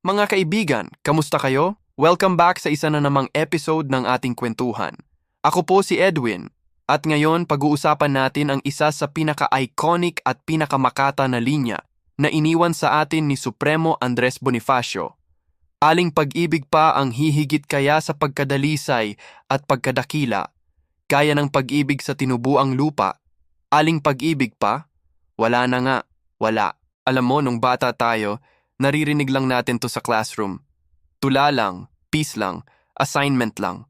Mga kaibigan, kamusta kayo? Welcome back sa isa na namang episode ng ating kwentuhan. Ako po si Edwin, at ngayon pag-uusapan natin ang isa sa pinaka-iconic at pinakamakata na linya na iniwan sa atin ni Supremo Andres Bonifacio. Aling pag-ibig pa ang hihigit kaya sa pagkadalisay at pagkadakila, gaya ng pag-ibig sa tinubuang lupa. Aling pag-ibig pa? Wala na nga, wala. Alam mo, nung bata tayo, naririnig lang natin to sa classroom. Tula lang, peace lang, assignment lang.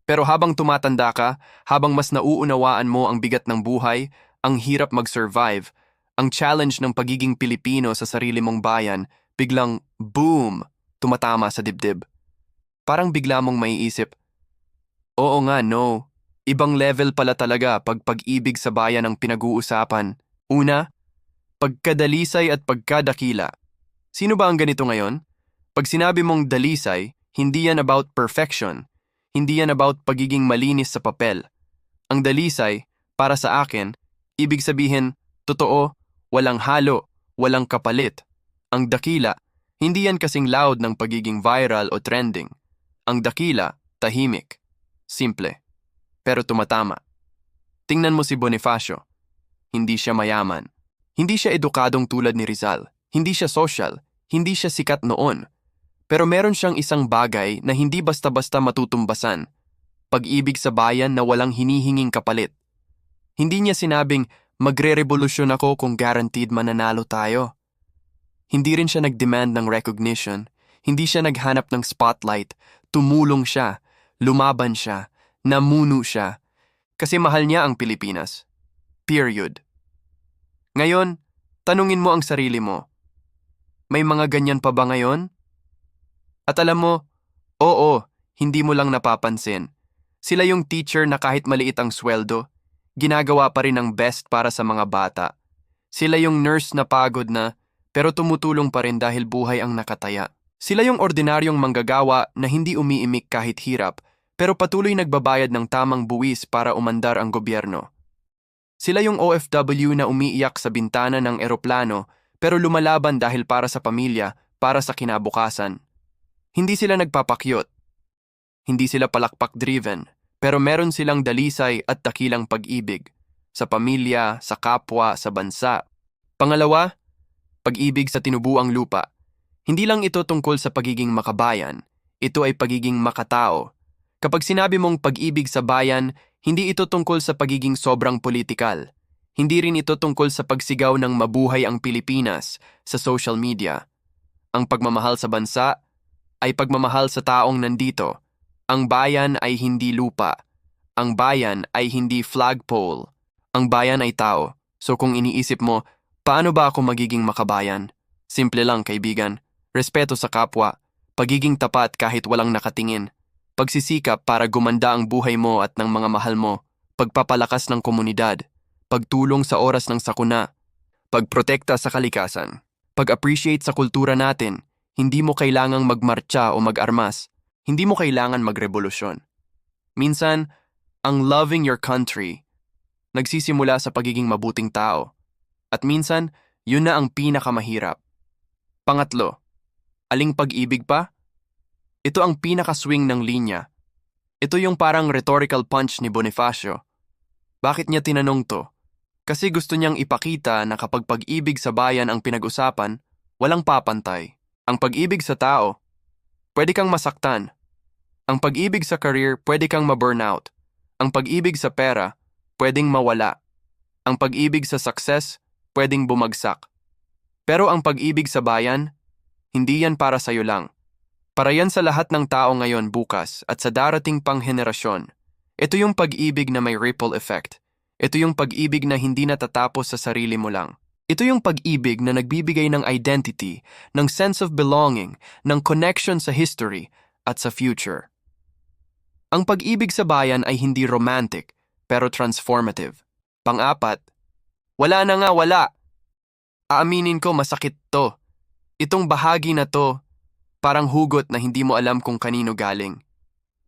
Pero habang tumatanda ka, habang mas nauunawaan mo ang bigat ng buhay, ang hirap mag-survive, ang challenge ng pagiging Pilipino sa sarili mong bayan, biglang boom, tumatama sa dibdib. Parang bigla mong maiisip, oo nga, no. Ibang level pala talaga pag pag-ibig sa bayan ang pinag-uusapan. Una, pagkadalisay at pagkadakila. Sino ba ang ganito ngayon? Pag sinabi mong dalisay, hindi yan about perfection. Hindi yan about pagiging malinis sa papel. Ang dalisay, para sa akin, ibig sabihin, totoo, walang halo, walang kapalit. Ang dakila, hindi yan kasing loud ng pagiging viral o trending. Ang dakila, tahimik. Simple. Pero tumatama. Tingnan mo si Bonifacio. Hindi siya mayaman. Hindi siya edukadong tulad ni Rizal. Hindi siya social. Hindi siya sikat noon. Pero meron siyang isang bagay na hindi basta-basta matutumbasan. Pag-ibig sa bayan na walang hinihinging kapalit. Hindi niya sinabing, magre-revolusyon ako kung guaranteed mananalo tayo. Hindi rin siya nag-demand ng recognition. Hindi siya naghanap ng spotlight. Tumulong siya. Lumaban siya. Namuno siya. Kasi mahal niya ang Pilipinas. Period. Ngayon, tanungin mo ang sarili mo. May mga ganyan pa ba ngayon? At alam mo, oo, hindi mo lang napapansin. Sila yung teacher na kahit maliit ang sweldo, ginagawa pa rin ang best para sa mga bata. Sila yung nurse na pagod na, pero tumutulong pa rin dahil buhay ang nakataya. Sila yung ordinaryong manggagawa na hindi umiimik kahit hirap, pero patuloy nagbabayad ng tamang buwis para umandar ang gobyerno. Sila yung OFW na umiiyak sa bintana ng eroplano pero lumalaban dahil para sa pamilya, para sa kinabukasan. Hindi sila nagpapakyot. Hindi sila palakpak-driven, pero meron silang dalisay at dakilang pag-ibig. Sa pamilya, sa kapwa, sa bansa. Pangalawa, pag-ibig sa tinubuang lupa. Hindi lang ito tungkol sa pagiging makabayan, ito ay pagiging makatao. Kapag sinabi mong pag-ibig sa bayan, hindi ito tungkol sa pagiging sobrang politikal. Hindi rin ito tungkol sa pagsigaw ng mabuhay ang Pilipinas sa social media. Ang pagmamahal sa bansa ay pagmamahal sa taong nandito. Ang bayan ay hindi lupa. Ang bayan ay hindi flagpole. Ang bayan ay tao. So kung iniisip mo, paano ba ako magiging makabayan? Simple lang, kaibigan. Respeto sa kapwa. Pagiging tapat kahit walang nakatingin. Pagsisikap para gumanda ang buhay mo at ng mga mahal mo. Pagpapalakas ng komunidad. Pagtulong sa oras ng sakuna, pagprotekta sa kalikasan, pag-appreciate sa kultura natin. Hindi mo kailangang magmartsa o mag-armas, hindi mo kailangan magrevolusyon. Minsan, ang loving your country nagsisimula sa pagiging mabuting tao. At minsan, yun na ang pinakamahirap. Pangatlo, aling pag-ibig pa? Ito ang pinaka-swing ng linya. Ito yung parang rhetorical punch ni Bonifacio. Bakit niya tinanong to? Kasi gusto niyang ipakita na kapag pag-ibig sa bayan ang pinag-usapan, walang papantay. Ang pag-ibig sa tao, pwede kang masaktan. Ang pag-ibig sa career, pwede kang ma-burnout. Ang pag-ibig sa pera, pwedeng mawala. Ang pag-ibig sa success, pwedeng bumagsak. Pero ang pag-ibig sa bayan, hindi yan para sa'yo lang. Para yan sa lahat ng tao ngayon bukas at sa darating pang henerasyon. Ito yung pag-ibig na may ripple effect. Ito yung pag-ibig na hindi natatapos sa sarili mo lang. Ito yung pag-ibig na nagbibigay ng identity, ng sense of belonging, ng connection sa history at sa future. Ang pag-ibig sa bayan ay hindi romantic, pero transformative. Pang-apat, wala na nga wala. Aaminin ko masakit to. Itong bahagi na to, parang hugot na hindi mo alam kung kanino galing.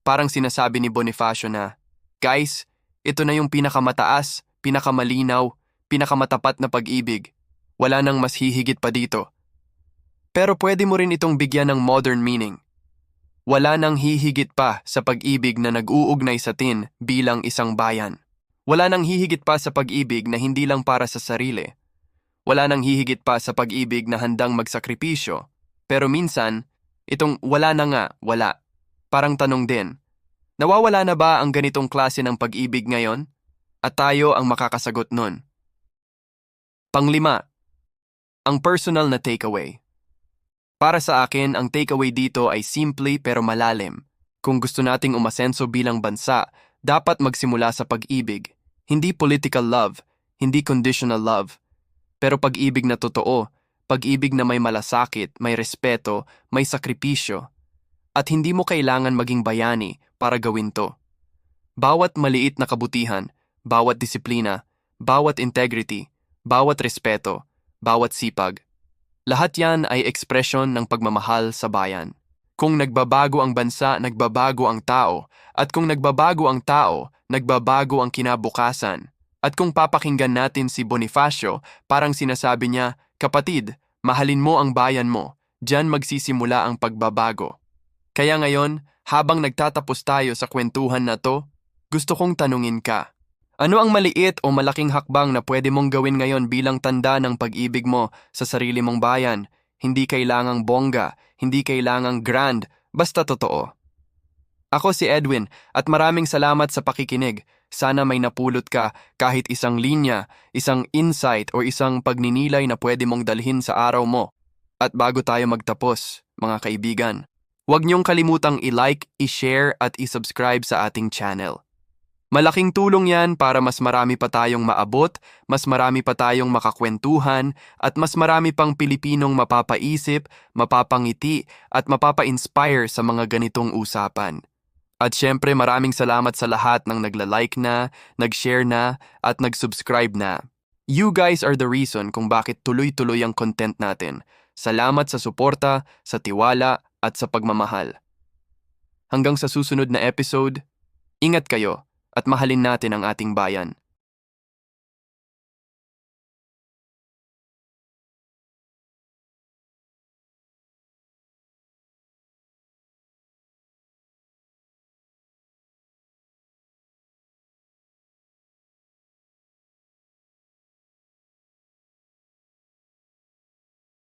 Parang sinasabi ni Bonifacio na, guys, ito na yung pinakamataas, pinakamalinaw, pinakamatapat na pag-ibig. Wala nang mas hihigit pa dito. Pero pwede mo rin itong bigyan ng modern meaning. Wala nang hihigit pa sa pag-ibig na nag-uugnay sa atin bilang isang bayan. Wala nang hihigit pa sa pag-ibig na hindi lang para sa sarili. Wala nang hihigit pa sa pag-ibig na handang magsakripisyo. Pero minsan, itong wala na nga, wala. Parang tanong din, nawawala na ba ang ganitong klase ng pag-ibig ngayon? At tayo ang makakasagot nun. Panglima, ang personal na takeaway. Para sa akin, ang takeaway dito ay simple pero malalim. Kung gusto nating umasenso bilang bansa, dapat magsimula sa pag-ibig. Hindi political love, hindi conditional love. Pero pag-ibig na totoo, pag-ibig na may malasakit, may respeto, may sakripisyo. At hindi mo kailangan maging bayani para gawin to. Bawat maliit na kabutihan, bawat disiplina, bawat integrity, bawat respeto, bawat sipag. Lahat yan ay ekspresyon ng pagmamahal sa bayan. Kung nagbabago ang bansa, nagbabago ang tao. At kung nagbabago ang tao, nagbabago ang kinabukasan. At kung papakinggan natin si Bonifacio, parang sinasabi niya, kapatid, mahalin mo ang bayan mo. Diyan magsisimula ang pagbabago. Kaya ngayon, habang nagtatapos tayo sa kwentuhan na to, gusto kong tanungin ka. Ano ang maliit o malaking hakbang na pwede mong gawin ngayon bilang tanda ng pag-ibig mo sa sarili mong bayan? Hindi kailangang bongga, hindi kailangang grand, basta totoo. Ako si Edwin at maraming salamat sa pakikinig. Sana may napulot ka kahit isang linya, isang insight o isang pagninilay na pwede mong dalhin sa araw mo. At bago tayo magtapos, mga kaibigan, huwag niyong kalimutang i-like, i-share at i-subscribe sa ating channel. Malaking tulong yan para mas marami pa tayong maabot, mas marami pa tayong makakwentuhan, at mas marami pang Pilipinong mapapaisip, mapapangiti, at mapapa-inspire sa mga ganitong usapan. At syempre maraming salamat sa lahat ng nagla-like na, nag-share na, at nag-subscribe na. You guys are the reason kung bakit tuloy-tuloy ang content natin. Salamat sa suporta, sa tiwala, at sa pagmamahal. Hanggang sa susunod na episode, ingat kayo at mahalin natin ang ating bayan.